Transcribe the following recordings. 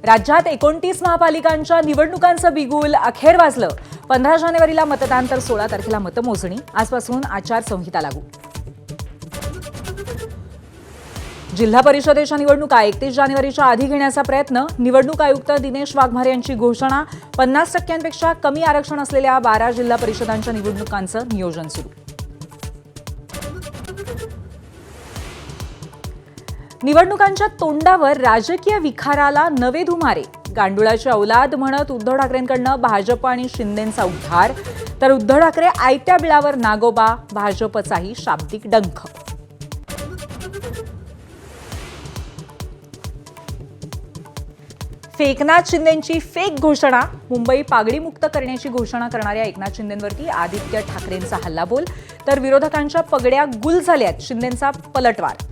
राज्यात 29 महापालिकांच्या निवडणुकांचं बिगुल अखेर वाजलं. 15 जानेवारीला मतदान तर 16 तारखेला मतमोजणी. आजपासून आचारसंहिता लागू. जिल्हा परिषदेच्या निवडणुका 31 जानेवारीच्या आधी घेण्याचा प्रयत्न. निवडणूक आयुक्त दिनेश वाघमारे यांची घोषणा. 50% कमी आरक्षण असलेल्या 12 जिल्हा परिषदांच्या निवडणुकांचं नियोजन सुरू. निवडणुकांच्या तोंडावर राजकीय विखाराला नवे धुमारे. गांडुळाची औलाद म्हणत उद्धव ठाकरेंकडनं भाजप आणि शिंदेंचा उद्धार, तर उद्धव ठाकरे आयत्या बिळावर नागोबा. भाजपचाही शाब्दिक डंख. एकनाथ शिंदेंची फेक घोषणा. मुंबई पागडीमुक्त करण्याची घोषणा करणाऱ्या एकनाथ शिंदेंवरती आदित्य ठाकरेंचा हल्लाबोल, तर विरोधकांच्या पगड्या गुल झाल्यात. शिंदेंचा पलटवार.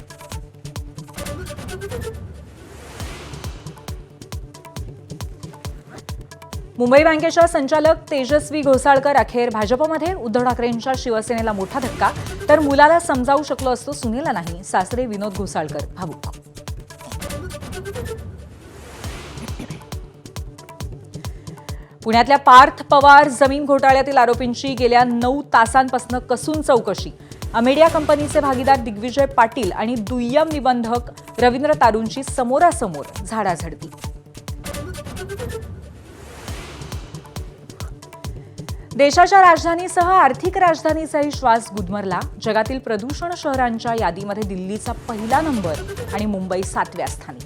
मुंबई बँकेच्या संचालक तेजस्वी घोसाळकर अखेर भाजपमध्ये. उद्धव ठाकरेंच्या शिवसेनेला मोठा धक्का, तर मुलाला समजावू शकलो असतो, सुनेला नाही. सासरे विनोद घोसाळकर भावुक. पुण्यातल्या पार्थ पवार जमीन घोटाळ्यातील आरोपींची गेल्या 9 तासांपासून कसून चौकशी. अमेडिया कंपनीचे भागीदार दिग्विजय पाटील आणि दुय्यम निबंधक रवींद्र तारूंची समोरासमोर झाडाझडती. देशाच्या राजधानीसह आर्थिक राजधानीचाही श्वास गुदमरला. जगातील प्रदूषण शहरांच्या यादीमध्ये दिल्लीचा पहिला नंबर आणि मुंबई 7व्या स्थानी.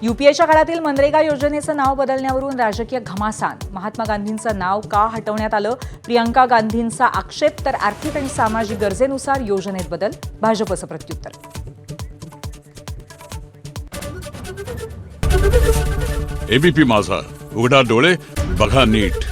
यूपीएच्या काळातील मनरेगा योजनेचं नाव बदलण्यावरून राजकीय घमासान. महात्मा गांधींचं नाव का हटवण्यात आलं? प्रियंका गांधींचा आक्षेप, तर आर्थिक आणि सामाजिक गरजेनुसार योजनेत बदल. भाजपचं प्रत्युत्तर. एबीपी माझा, उघडा डोळे बघा नीट.